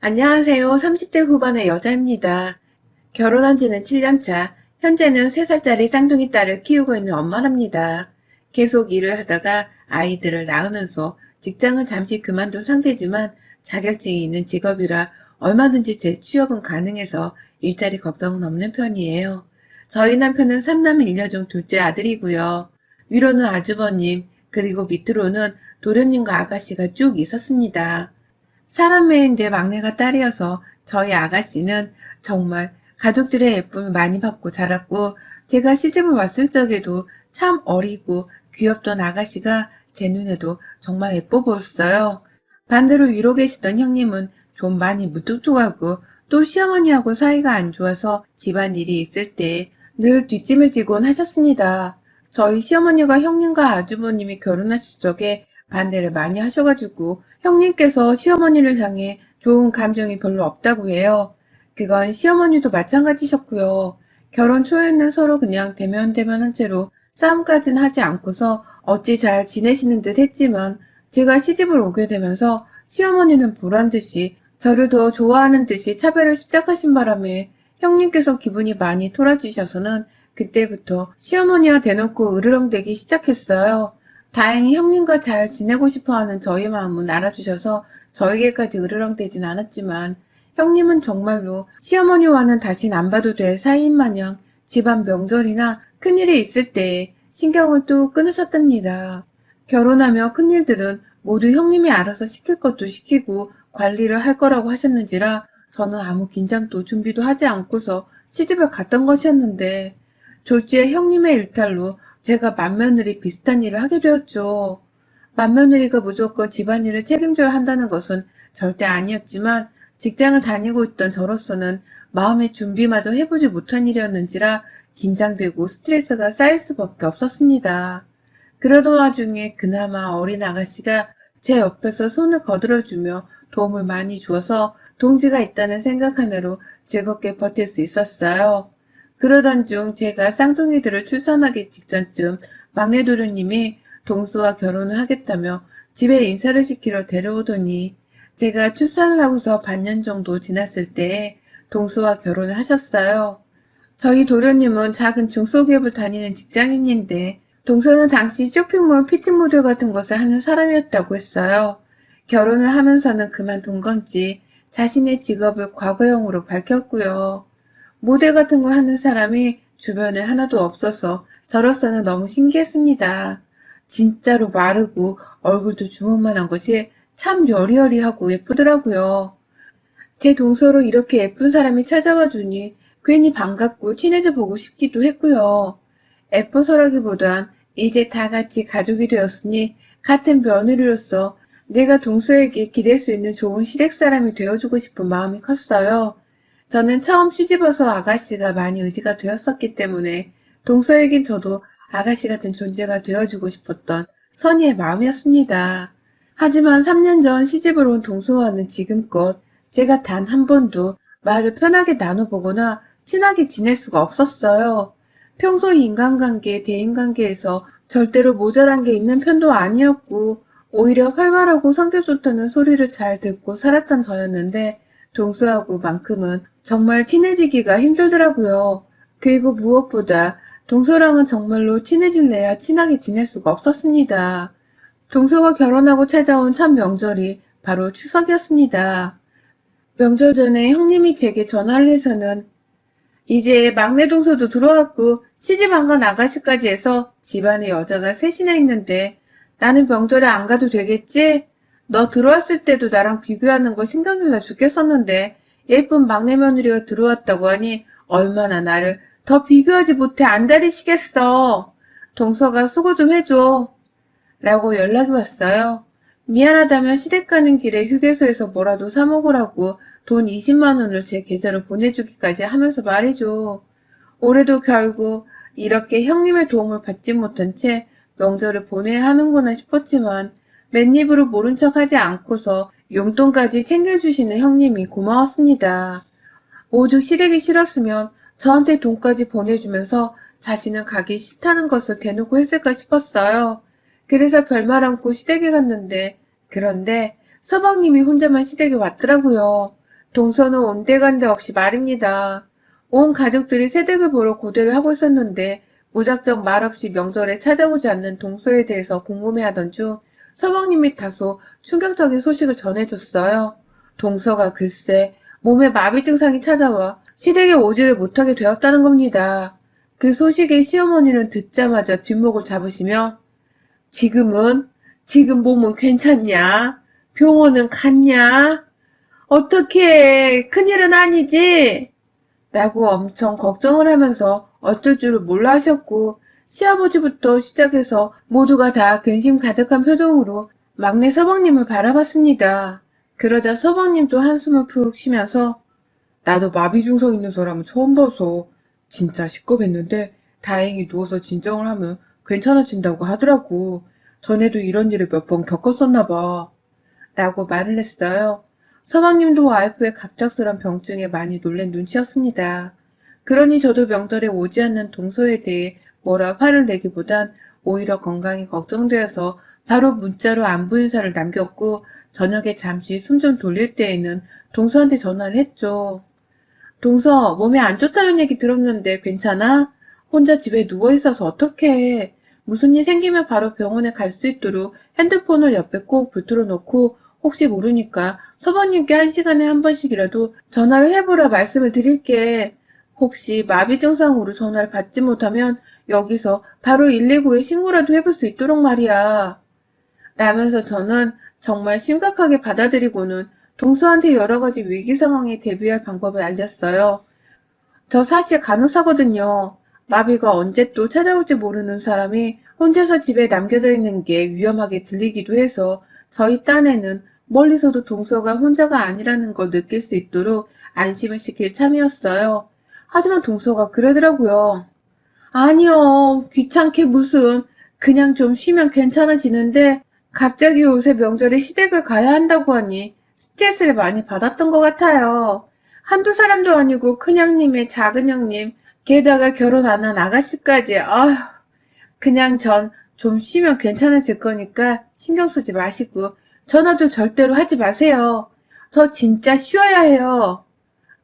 안녕하세요. 30대 후반의 여자입니다. 결혼한 지는 7년 차, 현재는 3살짜리 쌍둥이 딸을 키우고 있는 엄마랍니다. 계속 일을 하다가 아이들을 낳으면서 직장을 잠시 그만둔 상태지만 자격증이 있는 직업이라 얼마든지 재취업은 가능해서 일자리 걱정은 없는 편이에요. 저희 남편은 3남 1녀 중 둘째 아들이고요. 위로는 아주버님, 그리고 밑으로는 도련님과 아가씨가 쭉 있었습니다. 사람 매인데 막내가 딸이어서 저희 아가씨는 정말 가족들의 예쁨을 많이 받고 자랐고, 제가 시집을 왔을 적에도 참 어리고 귀엽던 아가씨가 제 눈에도 정말 예뻐 보였어요. 반대로 위로 계시던 형님은 좀 많이 무뚝뚝하고 또 시어머니하고 사이가 안 좋아서 집안일이 있을 때 늘 뒷짐을 지곤 하셨습니다. 저희 시어머니가 형님과 아주버님이 결혼하실 적에 반대를 많이 하셔가지고 형님께서 시어머니를 향해 좋은 감정이 별로 없다고 해요. 그건 시어머니도 마찬가지셨고요. 결혼 초에는 서로 그냥 대면대면한 채로 싸움까지는 하지 않고서 어찌 잘 지내시는 듯 했지만, 제가 시집을 오게 되면서 시어머니는 보란듯이 저를 더 좋아하는 듯이 차별을 시작하신 바람에 형님께서 기분이 많이 토라지셔서는 그때부터 시어머니와 대놓고 으르렁대기 시작했어요. 다행히 형님과 잘 지내고 싶어하는 저희 마음은 알아주셔서 저에게까지 으르렁대진 않았지만, 형님은 정말로 시어머니와는 다신 안 봐도 될 사이인 마냥 집안 명절이나 큰일이 있을 때에 신경을 뚝 끊으셨답니다. 결혼하며 큰일들은 모두 형님이 알아서 시킬 것도 시키고 관리를 할 거라고 하셨는지라 저는 아무 긴장도 준비도 하지 않고서 시집을 갔던 것이었는데, 졸지에 형님의 일탈로 제가 맏며느리 비슷한 일을 하게 되었죠. 맏며느리가 무조건 집안일을 책임져야 한다는 것은 절대 아니었지만, 직장을 다니고 있던 저로서는 마음의 준비마저 해보지 못한 일이었는지라 긴장되고 스트레스가 쌓일 수밖에 없었습니다. 그러던 와중에 그나마 어린 아가씨가 제 옆에서 손을 거들어주며 도움을 많이 주어서 동지가 있다는 생각 하나로 즐겁게 버틸 수 있었어요. 그러던 중 제가 쌍둥이들을 출산하기 직전쯤 막내 도련님이 동수와 결혼을 하겠다며 집에 인사를 시키러 데려오더니, 제가 출산을 하고서 반년 정도 지났을 때에 동수와 결혼을 하셨어요. 저희 도련님은 작은 중소기업을 다니는 직장인인데, 동서는 당시 쇼핑몰 피팅 모델 같은 것을 하는 사람이었다고 했어요. 결혼을 하면서는 그만둔 건지 자신의 직업을 과거형으로 밝혔고요. 모델 같은 걸 하는 사람이 주변에 하나도 없어서 저로서는 너무 신기했습니다. 진짜로 마르고 얼굴도 주먹만한 것이 참 여리여리하고 예쁘더라고요. 제 동서로 이렇게 예쁜 사람이 찾아와 주니 괜히 반갑고 친해져 보고 싶기도 했고요. 예뻐서라기보단 이제 다 같이 가족이 되었으니 같은 며느리로서 내가 동서에게 기댈 수 있는 좋은 시댁 사람이 되어주고 싶은 마음이 컸어요. 저는 처음 시집와서 아가씨가 많이 의지가 되었었기 때문에 동서에겐 저도 아가씨 같은 존재가 되어주고 싶었던 선의의 마음이었습니다. 하지만 3년 전 시집을 온 동서와는 지금껏 제가 단 한 번도 말을 편하게 나눠보거나 친하게 지낼 수가 없었어요. 평소 인간관계, 대인관계에서 절대로 모자란 게 있는 편도 아니었고, 오히려 활발하고 성격 좋다는 소리를 잘 듣고 살았던 저였는데, 동서하고만큼은 정말 친해지기가 힘들더라고요. 그리고 무엇보다 동서랑은 정말로 친해질래야 친하게 지낼 수가 없었습니다. 동서가 결혼하고 찾아온 첫 명절이 바로 추석이었습니다. 명절 전에 형님이 제게 전화를 해서는 이제 막내 동서도 들어왔고 시집 안 간 아가씨까지 해서 집안에 여자가 셋이나 있는데 나는 명절에 안 가도 되겠지? 너 들어왔을 때도 나랑 비교하는 거 신경질나 죽겠었는데 예쁜 막내 며느리가 들어왔다고 하니 얼마나 나를 더 비교하지 못해 안달이시겠어. 동서가 수고 좀 해줘. 라고 연락이 왔어요. 미안하다면 시댁 가는 길에 휴게소에서 뭐라도 사 먹으라고 돈 20만 원을 제 계좌로 보내주기까지 하면서 말이죠. 올해도 결국 이렇게 형님의 도움을 받지 못한 채 명절을 보내야 하는구나 싶었지만, 맨입으로 모른 척 하지 않고서 용돈까지 챙겨주시는 형님이 고마웠습니다. 오죽 시댁이 싫었으면 저한테 돈까지 보내주면서 자신은 가기 싫다는 것을 대놓고 했을까 싶었어요. 그래서 별말 않고 시댁에 갔는데, 그런데 서방님이 혼자만 시댁에 왔더라고요. 동서는 온데간데 없이 말입니다. 온 가족들이 새댁을 보러 고대를 하고 있었는데 무작정 말없이 명절에 찾아오지 않는 동서에 대해서 궁금해하던 중 서방님이 다소 충격적인 소식을 전해줬어요. 동서가 글쎄 몸에 마비 증상이 찾아와 시댁에 오지를 못하게 되었다는 겁니다. 그 소식에 시어머니는 듣자마자 뒷목을 잡으시며 지금 몸은 괜찮냐? 병원은 갔냐? 어떻게 큰일은 아니지? 라고 엄청 걱정을 하면서 어쩔 줄을 몰라 하셨고 시아버지부터 시작해서 모두가 다 근심 가득한 표정으로 막내 서방님을 바라봤습니다. 그러자 서방님도 한숨을 푹 쉬면서 나도 마비 증상 있는 사람은 처음 봐서 진짜 시겁했는데 다행히 누워서 진정을 하면 괜찮아진다고 하더라고. 전에도 이런 일을 몇 번 겪었었나 봐. 라고 말을 했어요. 서방님도 와이프의 갑작스런 병증에 많이 놀란 눈치였습니다. 그러니 저도 명절에 오지 않는 동서에 대해 뭐라 화를 내기보단 오히려 건강이 걱정되어서 바로 문자로 안부 인사를 남겼고 저녁에 잠시 숨 좀 돌릴 때에는 동서한테 전화를 했죠. 동서, 몸에 안 좋다는 얘기 들었는데 괜찮아? 혼자 집에 누워있어서 어떡해. 무슨 일 생기면 바로 병원에 갈 수 있도록 핸드폰을 옆에 꼭 붙들어 놓고 혹시 모르니까 서방님께 1시간에 한 번씩이라도 전화를 해보라 말씀을 드릴게. 혹시 마비 증상으로 전화를 받지 못하면 여기서 바로 119에 신고라도 해볼 수 있도록 말이야. 라면서 저는 정말 심각하게 받아들이고는 동서한테 여러 가지 위기 상황에 대비할 방법을 알렸어요. 저 사실 간호사거든요. 마비가 언제 또 찾아올지 모르는 사람이 혼자서 집에 남겨져 있는 게 위험하게 들리기도 해서 저희 딴에는 멀리서도 동서가 혼자가 아니라는 걸 느낄 수 있도록 안심을 시킬 참이었어요. 하지만 동서가 그러더라고요. 아니요, 귀찮게 무슨. 그냥 좀 쉬면 괜찮아지는데 갑자기 요새 명절에 시댁을 가야 한다고 하니 스트레스를 많이 받았던 것 같아요. 한두 사람도 아니고 큰형님의 작은 형님, 게다가 결혼 안 한 아가씨까지, 아휴, 그냥 전 좀 쉬면 괜찮아질 거니까 신경 쓰지 마시고 전화도 절대로 하지 마세요. 저 진짜 쉬어야 해요.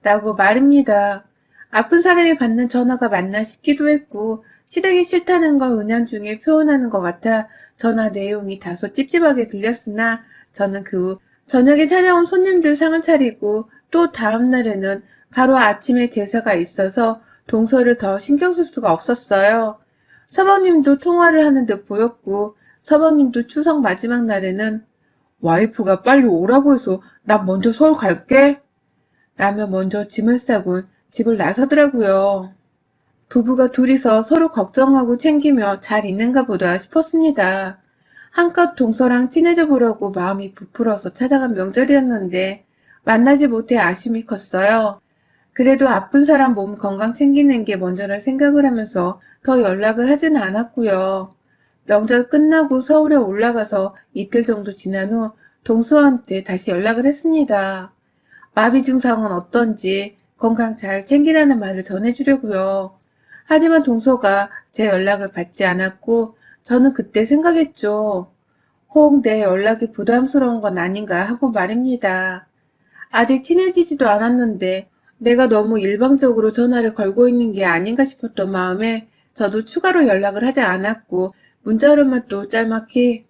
라고 말입니다. 아픈 사람이 받는 전화가 맞나 싶기도 했고 시댁이 싫다는 걸 은연중에 표현하는 것 같아 전화 내용이 다소 찝찝하게 들렸으나 저는 그 후 저녁에 찾아온 손님들 상을 차리고 또 다음 날에는 바로 아침에 제사가 있어서 동서를 더 신경 쓸 수가 없었어요. 서방님도 통화를 하는 듯 보였고 서방님도 추석 마지막 날에는 와이프가 빨리 오라고 해서 나 먼저 서울 갈게 라며 먼저 짐을 싸고 집을 나서더라고요. 부부가 둘이서 서로 걱정하고 챙기며 잘 있는가 보다 싶었습니다. 한껏 동서랑 친해져 보려고 마음이 부풀어서 찾아간 명절이었는데 만나지 못해 아쉬움이 컸어요. 그래도 아픈 사람 몸 건강 챙기는 게 먼저라 생각을 하면서 더 연락을 하진 않았고요. 명절 끝나고 서울에 올라가서 이틀 정도 지난 후 동서한테 다시 연락을 했습니다. 마비 증상은 어떤지 건강 잘 챙기라는 말을 전해주려고요. 하지만 동서가 제 연락을 받지 않았고 저는 그때 생각했죠. 혹 내 연락이 부담스러운 건 아닌가 하고 말입니다. 아직 친해지지도 않았는데 내가 너무 일방적으로 전화를 걸고 있는 게 아닌가 싶었던 마음에 저도 추가로 연락을 하지 않았고 문자로만 또 짤막히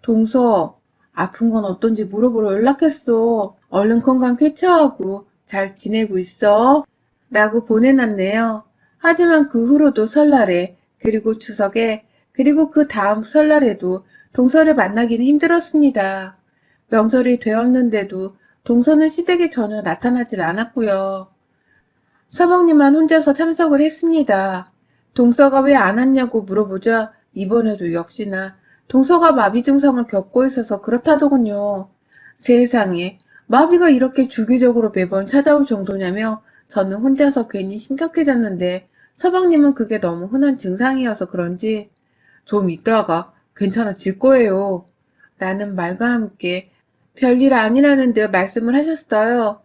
동서, 아픈 건 어떤지 물어보러 연락했어. 얼른 건강 쾌차하고 잘 지내고 있어. 라고 보내놨네요. 하지만 그 후로도 설날에, 그리고 추석에, 그리고 그 다음 설날에도 동서를 만나기는 힘들었습니다. 명절이 되었는데도 동서는 시댁에 전혀 나타나질 않았고요. 서방님만 혼자서 참석을 했습니다. 동서가 왜 안 왔냐고 물어보자 이번에도 역시나 동서가 마비 증상을 겪고 있어서 그렇다더군요. 세상에, 마비가 이렇게 주기적으로 매번 찾아올 정도냐며 저는 혼자서 괜히 심각해졌는데 서방님은 그게 너무 흔한 증상이어서 그런지 좀 있다가 괜찮아질 거예요. 라는 말과 함께 별일 아니라는 듯 말씀을 하셨어요.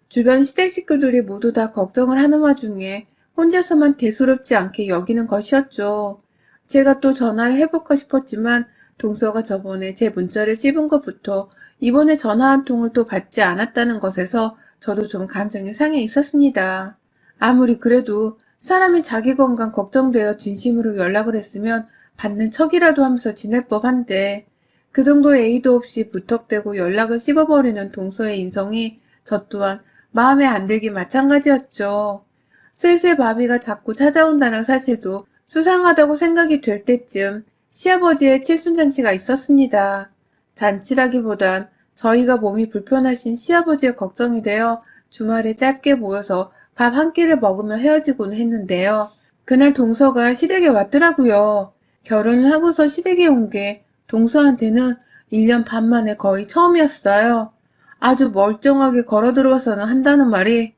주변 시댁 식구들이 모두 다 걱정을 하는 와중에 혼자서만 대수롭지 않게 여기는 것이었죠. 제가 또 전화를 해볼까 싶었지만 동서가 저번에 제 문자를 씹은 것부터 이번에 전화 한 통을 또 받지 않았다는 것에서 저도 좀 감정이 상해 있었습니다. 아무리 그래도 사람이 자기 건강 걱정되어 진심으로 연락을 했으면 받는 척이라도 하면서 지낼 법한데 그 정도의 예의도 없이 무턱대고 연락을 씹어버리는 동서의 인성이 저 또한 마음에 안 들기 마찬가지였죠. 슬슬 마비가 자꾸 찾아온다는 사실도 수상하다고 생각이 될 때쯤 시아버지의 칠순잔치가 있었습니다. 잔치라기보단 저희가 몸이 불편하신 시아버지의 걱정이 되어 주말에 짧게 모여서 밥 한 끼를 먹으며 헤어지곤 했는데요. 그날 동서가 시댁에 왔더라고요. 결혼을 하고서 시댁에 온 게 동서한테는 1년 반 만에 거의 처음이었어요. 아주 멀쩡하게 걸어 들어와서는 한다는 말이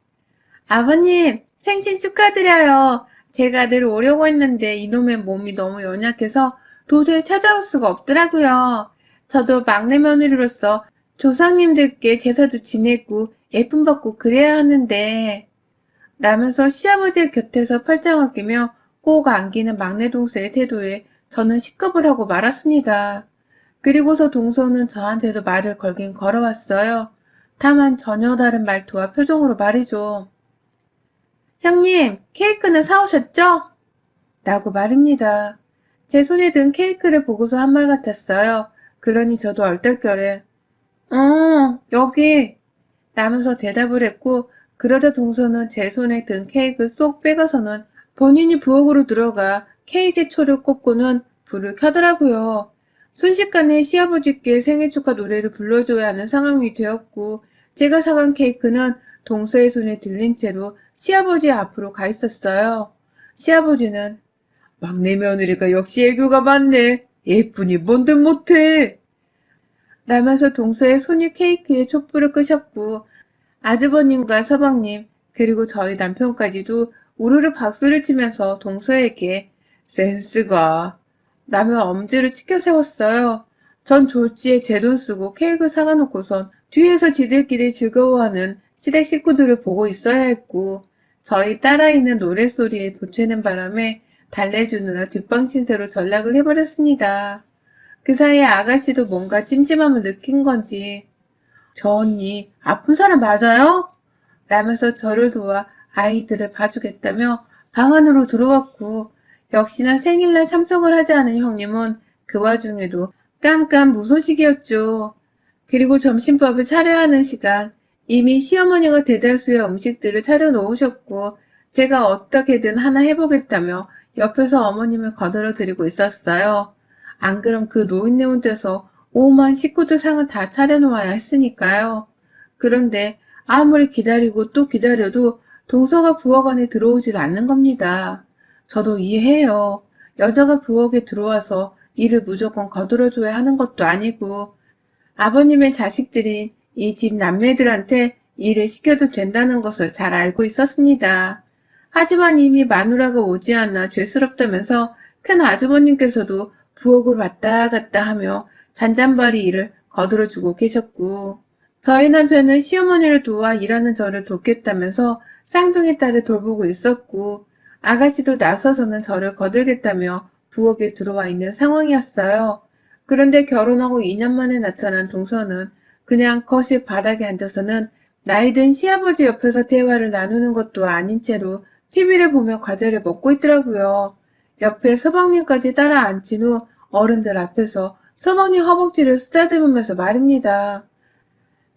아버님, 생신 축하드려요. 제가 늘 오려고 했는데 이놈의 몸이 너무 연약해서 도저히 찾아올 수가 없더라고요. 저도 막내 며느리로서 조상님들께 제사도 지내고 예쁨 받고 그래야 하는데 라면서 시아버지의 곁에서 팔짱을 끼며 꼭 안기는 막내 동생의 태도에 저는 시겁을 하고 말았습니다. 그리고서 동서는 저한테도 말을 걸긴 걸어왔어요. 다만 전혀 다른 말투와 표정으로 말이죠. 형님, 케이크는 사오셨죠? 라고 말입니다. 제 손에 든 케이크를 보고서 한 말 같았어요. 그러니 저도 얼떨결에 여기 라면서 대답을 했고 그러자 동서는 제 손에 든 케이크 쏙 빼가서는 본인이 부엌으로 들어가 케이크의 초를 꽂고는 불을 켜더라고요. 순식간에 시아버지께 생일 축하 노래를 불러줘야 하는 상황이 되었고 제가 사간 케이크는 동서의 손에 들린 채로 시아버지 앞으로 가 있었어요. 시아버지는 막내 며느리가 역시 애교가 많네. 예쁘니 뭔들 못해. 라면서 동서의 손이 케이크에 촛불을 끄셨고 아주버님과 서방님 그리고 저희 남편까지도 우르르 박수를 치면서 동서에게 센스가 라며 엄지를 치켜 세웠어요. 전 졸지에 제 돈 쓰고 케이크 사가 놓고선 뒤에서 지들끼리 즐거워하는 시댁 식구들을 보고 있어야 했고 저희 딸아이는 노랫소리에 보채는 바람에 달래주느라 뒷방 신세로 전락을 해버렸습니다. 그 사이에 아가씨도 뭔가 찜찜함을 느낀 건지 저 언니 아픈 사람 맞아요? 라면서 저를 도와 아이들을 봐주겠다며 방 안으로 들어왔고 역시나 생일날 참석을 하지 않은 형님은 그 와중에도 깜깜 무소식이었죠. 그리고 점심밥을 차려야 하는 시간 이미 시어머니가 대다수의 음식들을 차려 놓으셨고 제가 어떻게든 하나 해보겠다며 옆에서 어머님을 거들어 드리고 있었어요. 안 그럼 그 노인네 혼자서 오만 식구들 상을 다 차려놓아야 했으니까요. 그런데 아무리 기다리고 또 기다려도 동서가 부엌 안에 들어오질 않는 겁니다. 저도 이해해요. 여자가 부엌에 들어와서 일을 무조건 거들어줘야 하는 것도 아니고 아버님의 자식들인 이 집 남매들한테 일을 시켜도 된다는 것을 잘 알고 있었습니다. 하지만 이미 마누라가 오지 않아 죄스럽다면서 큰 아주버님께서도 부엌으로 왔다 갔다 하며 잔잔바리 일을 거들어주고 계셨고 저희 남편은 시어머니를 도와 일하는 저를 돕겠다면서 쌍둥이 딸을 돌보고 있었고 아가씨도 나서서는 저를 거들겠다며 부엌에 들어와 있는 상황이었어요. 그런데 결혼하고 2년 만에 나타난 동서는 그냥 거실 바닥에 앉아서는 나이 든 시아버지 옆에서 대화를 나누는 것도 아닌 채로 TV를 보며 과자를 먹고 있더라고요. 옆에 서방님까지 따라 앉힌 후 어른들 앞에서 서방님 허벅지를 쓰다듬으면서 말입니다.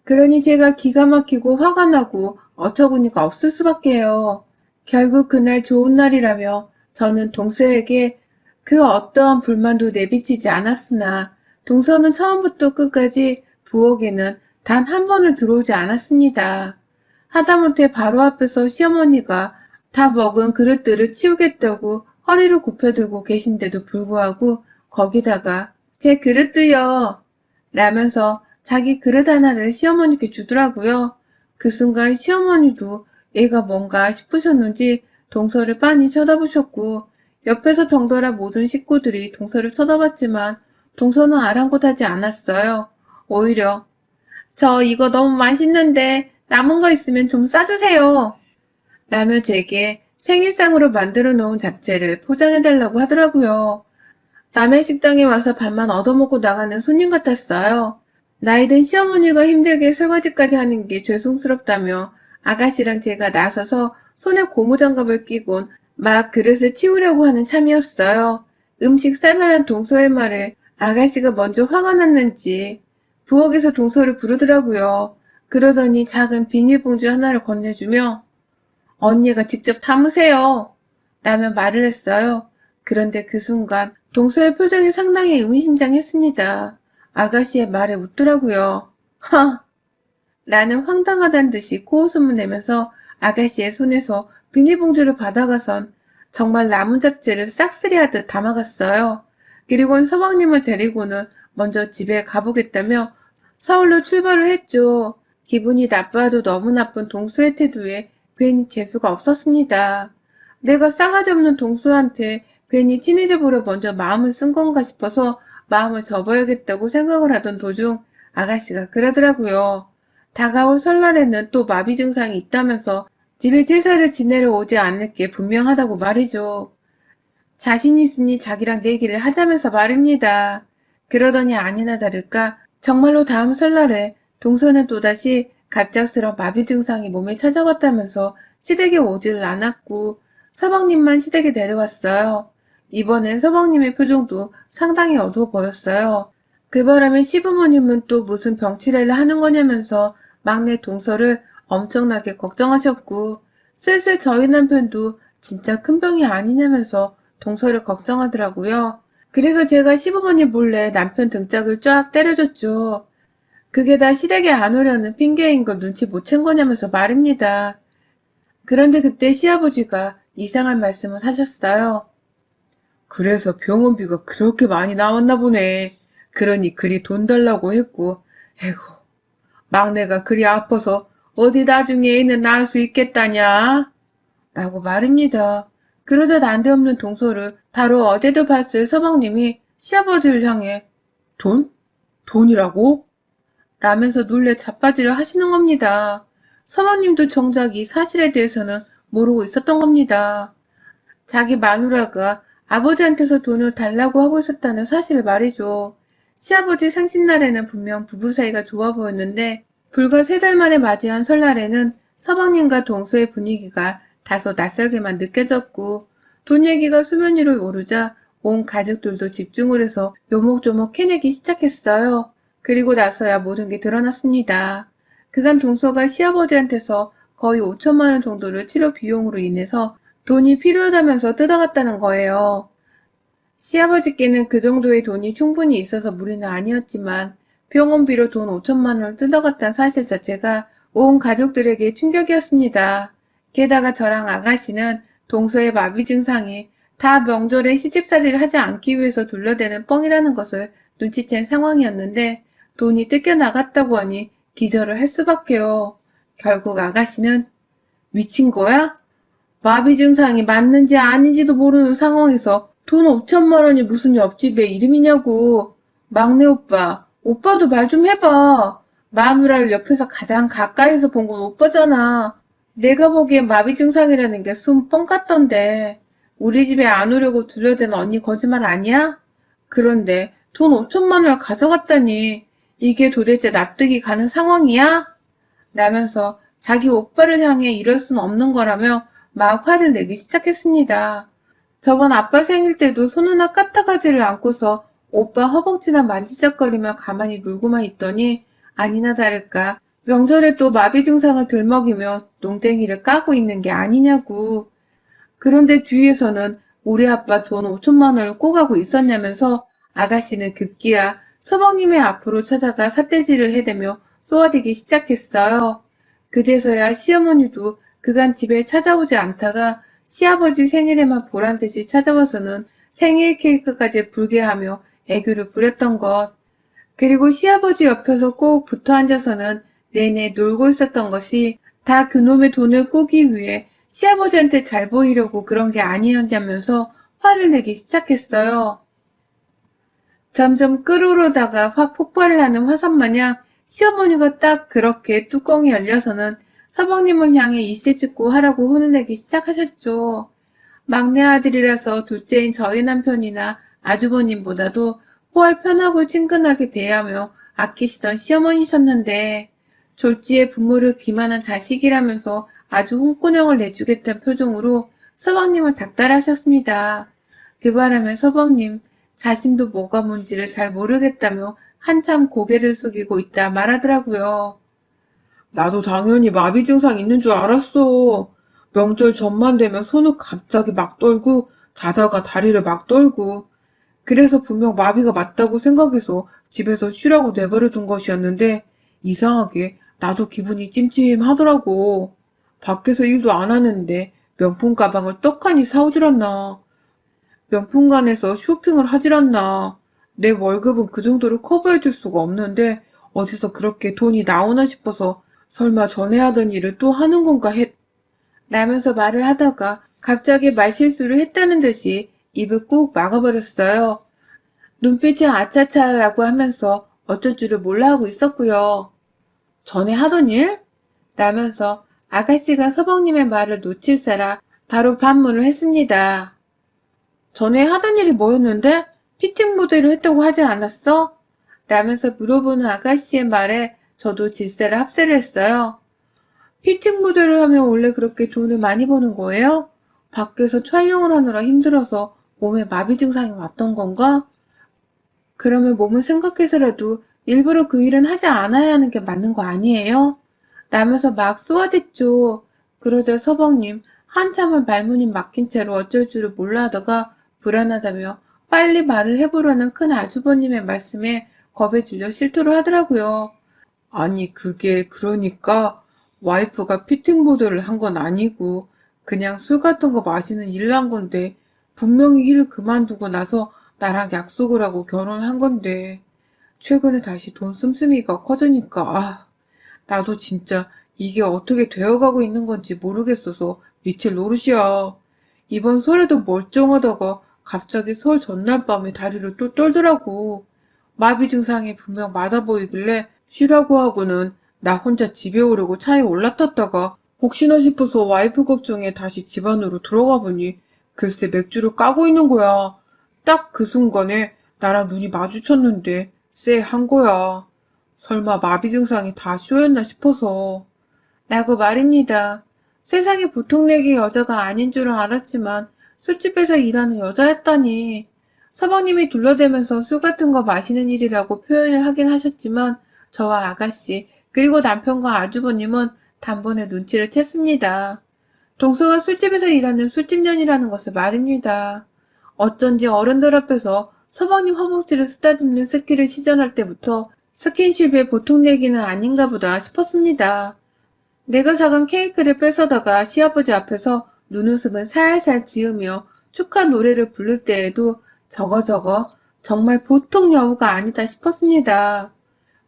그러니 제가 기가 막히고 화가 나고 어처구니가 없을 수밖에요. 결국 그날 좋은 날이라며 저는 동서에게 그 어떠한 불만도 내비치지 않았으나 동서는 처음부터 끝까지 부엌에는 단 한 번을 들어오지 않았습니다. 하다못해 바로 앞에서 시어머니가 다 먹은 그릇들을 치우겠다고 허리를 굽혀들고 계신데도 불구하고 거기다가 제 그릇도요 라면서 자기 그릇 하나를 시어머니께 주더라고요. 그 순간 시어머니도 얘가 뭔가 싶으셨는지 동서를 빤히 쳐다보셨고 옆에서 덩달아 모든 식구들이 동서를 쳐다봤지만 동서는 아랑곳하지 않았어요. 오히려 저 이거 너무 맛있는데 남은 거 있으면 좀 싸주세요. 라며 제게 생일상으로 만들어 놓은 잡채를 포장해달라고 하더라고요. 남의 식당에 와서 밥만 얻어먹고 나가는 손님 같았어요. 나이든 시어머니가 힘들게 설거지까지 하는 게 죄송스럽다며 아가씨랑 제가 나서서 손에 고무장갑을 끼곤 막 그릇을 치우려고 하는 참이었어요. 음식 싸달란 동서의 말에 아가씨가 먼저 화가 났는지 부엌에서 동서를 부르더라고요. 그러더니 작은 비닐봉지 하나를 건네주며 언니가 직접 담으세요. 라며 말을 했어요. 그런데 그 순간 동서의 표정이 상당히 의미심장했습니다. 아가씨의 말에 웃더라고요. 하! 나는 황당하단 듯이 코웃음을 내면서 아가씨의 손에서 비닐봉지를 받아가선 정말 나무 잡지를 싹쓸이하듯 담아갔어요. 그리고는 서방님을 데리고는 먼저 집에 가보겠다며 서울로 출발을 했죠. 기분이 나빠도 너무 나쁜 동수의 태도에 괜히 재수가 없었습니다. 내가 싸가지 없는 동수한테 괜히 친해져 보려 먼저 마음을 쓴 건가 싶어서 마음을 접어야겠다고 생각을 하던 도중 아가씨가 그러더라고요. 다가올 설날에는 또 마비 증상이 있다면서 집에 제사를 지내러 오지 않을 게 분명하다고 말이죠. 자신 있으니 자기랑 내기를 하자면서 말입니다. 그러더니 아니나 다를까 정말로 다음 설날에 동서는 또다시 갑작스런 마비 증상이 몸에 찾아왔다면서 시댁에 오지를 않았고 서방님만 시댁에 내려왔어요. 이번엔 서방님의 표정도 상당히 어두워 보였어요. 그 바람에 시부모님은 또 무슨 병치레를 하는 거냐면서 막내 동서를 엄청나게 걱정하셨고 슬슬 저희 남편도 진짜 큰 병이 아니냐면서 동서를 걱정하더라고요. 그래서 제가 시부모님 몰래 남편 등짝을 쫙 때려줬죠. 그게 다 시댁에 안 오려는 핑계인 걸 눈치 못 챈 거냐면서 말입니다. 그런데 그때 시아버지가 이상한 말씀을 하셨어요. 그래서 병원비가 그렇게 많이 나왔나 보네. 그러니 그리 돈 달라고 했고, 에고, 막내가 그리 아파서 어디 나중에 애는 낳을 수 있겠다냐? 라고 말입니다. 그러자 난데없는 동서를 바로 어제도 봤을 서방님이 시아버지를 향해 돈? 돈이라고? 라면서 놀래 자빠지려 하시는 겁니다. 서방님도 정작 이 사실에 대해서는 모르고 있었던 겁니다. 자기 마누라가 아버지한테서 돈을 달라고 하고 있었다는 사실을 말이죠. 시아버지 생신날에는 분명 부부 사이가 좋아 보였는데 불과 3달 만에 맞이한 설날에는 서방님과 동서의 분위기가 다소 낯설게만 느껴졌고 돈 얘기가 수면 위로 오르자 온 가족들도 집중을 해서 요목조목 캐내기 시작했어요. 그리고 나서야 모든 게 드러났습니다. 그간 동서가 시아버지한테서 거의 5천만 원 정도를 치료 비용으로 인해서 돈이 필요하다면서 뜯어갔다는 거예요. 시아버지께는 그 정도의 돈이 충분히 있어서 무리는 아니었지만 병원비로 돈 5천만 원을 뜯어갔다는 사실 자체가 온 가족들에게 충격이었습니다. 게다가 저랑 아가씨는 동서의 마비 증상이 다 명절에 시집살이를 하지 않기 위해서 둘러대는 뻥이라는 것을 눈치챈 상황이었는데 돈이 뜯겨나갔다고 하니 기절을 할 수밖에요. 결국 아가씨는 미친 거야? 마비 증상이 맞는지 아닌지도 모르는 상황에서 돈 5천만 원이 무슨 옆집의 이름이냐고. 막내 오빠, 오빠도 말 좀 해봐. 마누라를 옆에서 가장 가까이서 본 건 오빠잖아. 내가 보기엔 마비 증상이라는 게 숨 뻥 같던데. 우리 집에 안 오려고 둘러댄 언니 거짓말 아니야? 그런데 돈 5천만 원을 가져갔다니 이게 도대체 납득이 가는 상황이야? 라면서 자기 오빠를 향해 이럴 순 없는 거라며 막 화를 내기 시작했습니다. 저번 아빠 생일 때도 손 하나 까딱하지를 않고서 오빠 허벅지나 만지작거리며 가만히 놀고만 있더니 아니나 다를까 명절에 또 마비 증상을 들먹이며 농땡이를 까고 있는 게 아니냐고. 그런데 뒤에서는 우리 아빠 돈 5천만 원을 꼬가고 있었냐면서 아가씨는 급기야 서방님의 앞으로 찾아가 삿대질을 해대며 쏘아대기 시작했어요. 그제서야 시어머니도 그간 집에 찾아오지 않다가 시아버지 생일에만 보란듯이 찾아와서는 생일 케이크까지 불게 하며 애교를 부렸던 것. 그리고 시아버지 옆에서 꼭 붙어 앉아서는 내내 놀고 있었던 것이 다 그놈의 돈을 꾸기 위해 시아버지한테 잘 보이려고 그런 게 아니었냐면서 화를 내기 시작했어요. 점점 끓어오르다가 확 폭발을 하는 화산 마냥 시어머니가 딱 그렇게 뚜껑이 열려서는 서방님을 향해 이씨 찍고 하라고 혼을 내기 시작하셨죠. 막내 아들이라서 둘째인 저희 남편이나 아주버님보다도 훨 편하고 친근하게 대하며 아끼시던 시어머니셨는데 졸지에 부모를 기만한 자식이라면서 아주 홍군형을 내주겠다는 표정으로 서방님을 닥달하셨습니다. 그 바람에 서방님 자신도 뭐가 뭔지를 잘 모르겠다며 한참 고개를 숙이고 있다 말하더라고요. 나도 당연히 마비 증상 있는 줄 알았어. 명절 전만 되면 손을 갑자기 막 떨고 자다가 다리를 막 떨고 그래서 분명 마비가 맞다고 생각해서 집에서 쉬라고 내버려 둔 것이었는데 이상하게 나도 기분이 찜찜하더라고. 밖에서 일도 안 하는데 명품 가방을 떡하니 사오질 않나. 명품관에서 쇼핑을 하질 않나. 내 월급은 그 정도로 커버해줄 수가 없는데 어디서 그렇게 돈이 나오나 싶어서 설마 전에 하던 일을 또 하는 건가 라면서 말을 하다가 갑자기 말실수를 했다는 듯이 입을 꾹 막아버렸어요. 눈빛이 아차차라고 하면서 어쩔 줄을 몰라 하고 있었고요. 전에 하던 일? 라면서 아가씨가 서방님의 말을 놓칠세라 바로 반문을 했습니다. 전에 하던 일이 뭐였는데? 피팅 모델을 했다고 하지 않았어? 라면서 물어보는 아가씨의 말에 저도 질세를 합세를 했어요. 피팅 모델을 하면 원래 그렇게 돈을 많이 버는 거예요? 밖에서 촬영을 하느라 힘들어서 몸에 마비 증상이 왔던 건가? 그러면 몸을 생각해서라도 일부러 그 일은 하지 않아야 하는 게 맞는 거 아니에요? 라면서 막 쏘아댔죠. 그러자 서방님 한참을 말문이 막힌 채로 어쩔 줄을 몰라 하다가 불안하다며 빨리 말을 해보려는 큰 아주버님의 말씀에 겁에 질려 실토를 하더라고요. 아니 그게 그러니까 와이프가 피팅보드를 한 건 아니고 그냥 술 같은 거 마시는 일을 한 건데 분명히 일을 그만두고 나서 나랑 약속을 하고 결혼한 건데 최근에 다시 돈 씀씀이가 커지니까 나도 진짜 이게 어떻게 되어가고 있는 건지 모르겠어서 미칠 노릇이야. 이번 설에도 멀쩡하다가 갑자기 설 전날 밤에 다리를 또 떨더라고. 마비 증상이 분명 맞아 보이길래 쉬라고 하고는 나 혼자 집에 오려고 차에 올라탔다가 혹시나 싶어서 와이프 걱정에 다시 집 안으로 들어가 보니 글쎄 맥주를 까고 있는 거야. 딱 그 순간에 나랑 눈이 마주쳤는데 쎄한 거야. 설마 마비 증상이 다 쇼였나 싶어서. 라고 말입니다. 세상에 보통 내기 여자가 아닌 줄은 알았지만 술집에서 일하는 여자였다니. 서방님이 둘러대면서 술 같은 거 마시는 일이라고 표현을 하긴 하셨지만 저와 아가씨 그리고 남편과 아주버님은 단번에 눈치를 챘습니다. 동서가 술집에서 일하는 술집년이라는 것을 말입니다. 어쩐지 어른들 앞에서 서방님 허벅지를 쓰다듬는 스킬을 시전할 때부터 스킨십의 보통 내기는 아닌가 보다 싶었습니다. 내가 사간 케이크를 뺏어다가 시아버지 앞에서 눈웃음을 살살 지으며 축하 노래를 부를 때에도 저거 정말 보통 여우가 아니다 싶었습니다.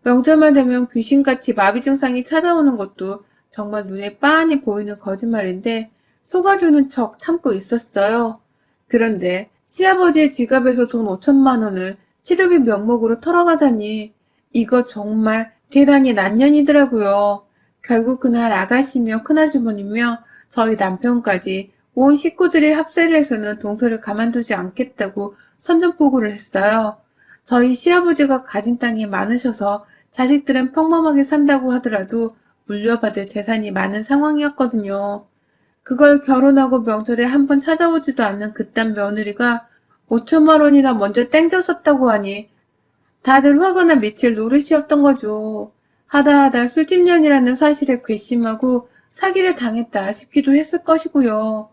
명절만 되면 귀신같이 마비 증상이 찾아오는 것도 정말 눈에 빤히 보이는 거짓말인데 속아주는 척 참고 있었어요. 그런데 시아버지의 지갑에서 돈 5천만 원을 치료비 명목으로 털어가다니 이거 정말 대단히 난년이더라고요. 결국 그날 아가씨며 큰아주머니며 저희 남편까지 온 식구들이 합세를 해서는 동서를 가만두지 않겠다고 선전포고를 했어요. 저희 시아버지가 가진 땅이 많으셔서 자식들은 평범하게 산다고 하더라도 물려받을 재산이 많은 상황이었거든요. 그걸 결혼하고 명절에 한 번 찾아오지도 않는 그딴 며느리가 5천만 원이나 먼저 땡겼었다고 하니 다들 화가 나 미칠 노릇이었던 거죠. 하다 술집년이라는 사실에 괘씸하고 사기를 당했다 싶기도 했을 것이고요.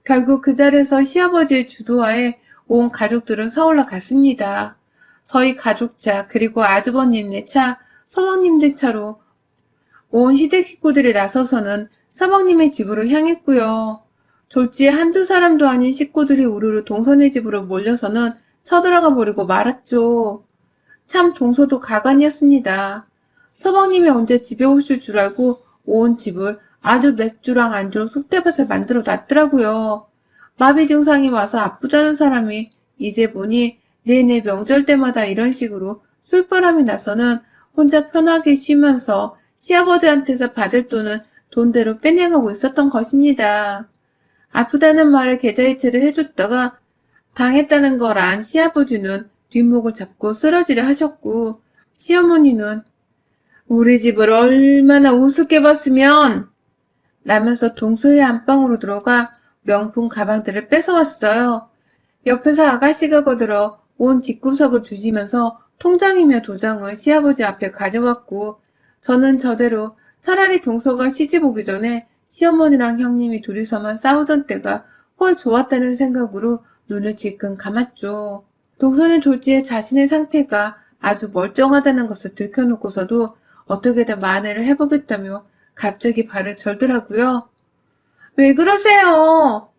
결국 그 자리에서 시아버지의 주도하에 온 가족들은 서울로 갔습니다. 저희 가족차 그리고 아주버님네 차, 서방님들 차로 온 시댁 식구들이 나서서는 서방님의 집으로 향했고요. 졸지에 한두 사람도 아닌 식구들이 우르르 동서네 집으로 몰려서는 쳐들어가 버리고 말았죠. 참 동서도 가관이었습니다. 서방님이 언제 집에 오실 줄 알고 온 집을 아주 맥주랑 안주로 쑥대밭을 만들어 놨더라고요. 마비 증상이 와서 아프다는 사람이 이제 보니 내내 명절 때마다 이런 식으로 술바람이 나서는 혼자 편하게 쉬면서 시아버지한테서 받을 돈은 돈대로 빼내가고 있었던 것입니다. 아프다는 말에 계좌이체를 해줬다가 당했다는 걸 안 시아버지는 뒷목을 잡고 쓰러지려 하셨고 시어머니는 우리 집을 얼마나 우습게 봤으면 라면서 동서의 안방으로 들어가 명품 가방들을 뺏어왔어요. 옆에서 아가씨가 거들어 온 뒷구석을 뒤지면서 통장이며 도장을 시아버지 앞에 가져왔고 저는 저대로 차라리 동서가 시집 오기 전에 시어머니랑 형님이 둘이서만 싸우던 때가 훨 좋았다는 생각으로 눈을 질끈 감았죠. 동서는 졸지에 자신의 상태가 아주 멀쩡하다는 것을 들켜놓고서도 어떻게든 만회를 해보겠다며 갑자기 발을 절더라고요. 왜 그러세요?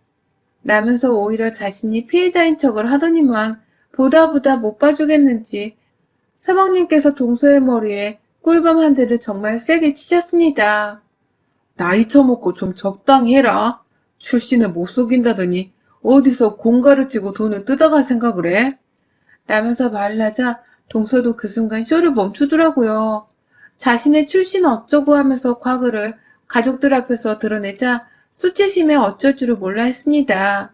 라면서 오히려 자신이 피해자인 척을 하더니만 보다 못 봐주겠는지 서방님께서 동서의 머리에 꿀밤 한 대를 정말 세게 치셨습니다. 나이 처먹고 좀 적당히 해라. 출신을 못 속인다더니 어디서 공가를 치고 돈을 뜯어갈 생각을 해? 라면서 말을 하자 동서도 그 순간 쇼를 멈추더라고요. 자신의 출신 어쩌고 하면서 과거를 가족들 앞에서 드러내자 수치심에 어쩔 줄을 몰라 했습니다.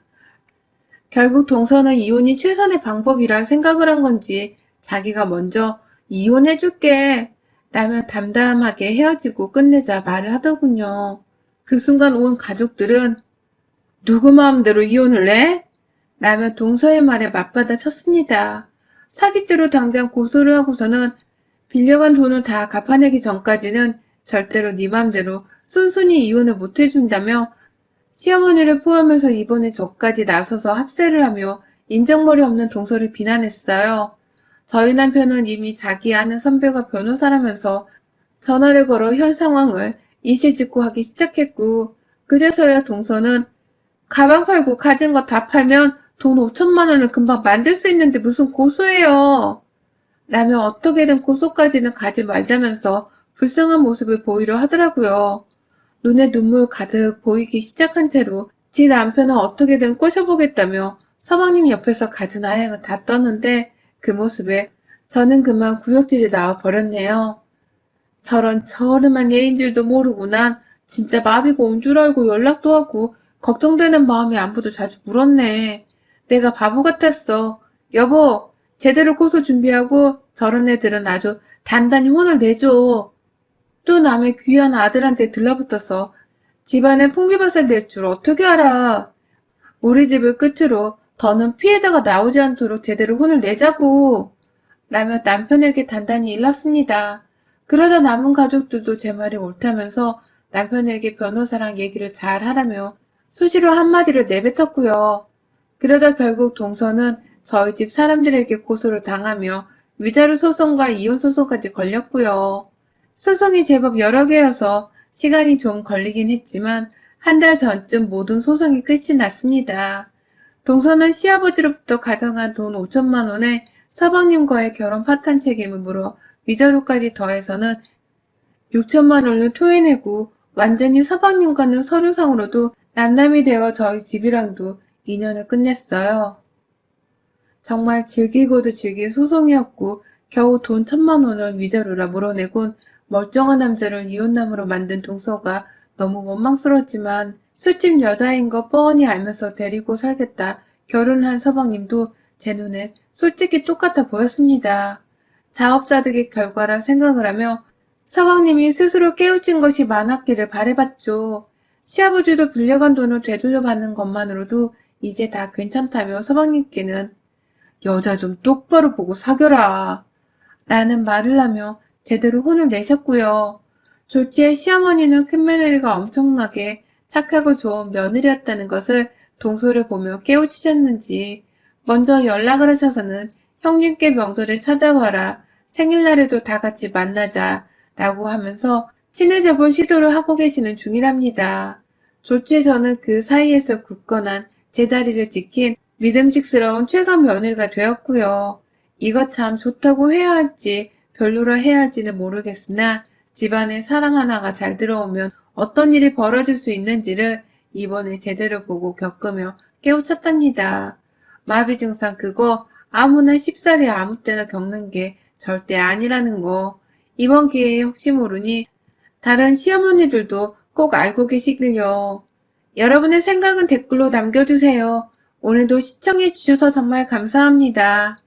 결국 동서는 이혼이 최선의 방법이라 생각을 한 건지 자기가 먼저 이혼해줄게 라며 담담하게 헤어지고 끝내자 말을 하더군요. 그 순간 온 가족들은 누구 마음대로 이혼을 해? 라며 동서의 말에 맞받아 쳤습니다. 사기죄로 당장 고소를 하고서는 빌려간 돈을 다 갚아내기 전까지는 절대로 네 맘대로 순순히 이혼을 못 해준다며 시어머니를 포함해서 이번에 저까지 나서서 합세를 하며 인정머리 없는 동서를 비난했어요. 저희 남편은 이미 자기 아는 선배가 변호사라면서 전화를 걸어 현 상황을 이실직고하기 시작했고 그제서야 동서는 가방 팔고 가진 거 다 팔면 돈 5천만 원을 금방 만들 수 있는데 무슨 고소해요. 라며 어떻게든 고소까지는 가지 말자면서 불쌍한 모습을 보이려 하더라고요. 눈에 눈물 가득 보이기 시작한 채로 지 남편은 어떻게든 꼬셔보겠다며 서방님 옆에서 갖은 아행을 다 떴는데 그 모습에 저는 그만 구역질이 나와 버렸네요. 저런 저렴한 예인 줄도 모르고 난 진짜 마비가 온 줄 알고 연락도 하고 걱정되는 마음에 안부도 자주 물었네. 내가 바보 같았어. 여보, 제대로 고소 준비하고 저런 애들은 아주 단단히 혼을 내줘. 또 남의 귀한 아들한테 들러붙어서 집안에 풍비밭을 낼 줄 어떻게 알아. 우리 집을 끝으로 더는 피해자가 나오지 않도록 제대로 혼을 내자고. 라며 남편에게 단단히 일렀습니다. 그러자 남은 가족들도 제 말이 옳다면서 남편에게 변호사랑 얘기를 잘 하라며 수시로 한마디를 내뱉었고요. 그러다 결국 동서는 저희 집 사람들에게 고소를 당하며 위자료 소송과 이혼 소송까지 걸렸고요. 소송이 제법 여러 개여서 시간이 좀 걸리긴 했지만 한 달 전쯤 모든 소송이 끝이 났습니다. 동서는 시아버지로부터 가져간 돈 5천만 원에 서방님과의 결혼 파탄 책임을 물어 위자료까지 더해서는 6천만 원을 토해내고 완전히 서방님과는 서류상으로도 남남이 되어 저희 집이랑도 인연을 끝냈어요. 정말 즐기고도 즐긴 소송이었고 겨우 돈 1,000만 원을 위자료라 물어내곤 멀쩡한 남자를 이혼남으로 만든 동서가 너무 원망스러웠지만 술집 여자인 거 뻔히 알면서 데리고 살겠다 결혼한 서방님도 제 눈에 솔직히 똑같아 보였습니다. 자업자득의 결과라 생각을 하며 서방님이 스스로 깨우친 것이 많았기를 바라봤죠. 시아버지도 빌려간 돈을 되돌려받는 것만으로도 이제 다 괜찮다며 서방님께는 여자 좀 똑바로 보고 사겨라 라는 말을 하며 제대로 혼을 내셨고요. 졸지에 시어머니는 큰며느리가 엄청나게 착하고 좋은 며느리였다는 것을 동서를 보며 깨우치셨는지 먼저 연락을 하셔서는 형님께 명절에 찾아와라 생일날에도 다 같이 만나자 라고 하면서 친해져 볼 시도를 하고 계시는 중이랍니다. 졸지에 저는 그 사이에서 굳건한 제자리를 지킨 믿음직스러운 최강 며느리가 되었고요. 이거 참 좋다고 해야 할지 별로라 해야 할지는 모르겠으나 집안에 사람 하나가 잘 들어오면 어떤 일이 벌어질 수 있는지를 이번에 제대로 보고 겪으며 깨우쳤답니다. 마비 증상 그거 아무나 쉽사리 아무 때나 겪는 게 절대 아니라는 거 이번 기회에 혹시 모르니 다른 시어머니들도 꼭 알고 계시길요. 여러분의 생각은 댓글로 남겨주세요. 오늘도 시청해주셔서 정말 감사합니다.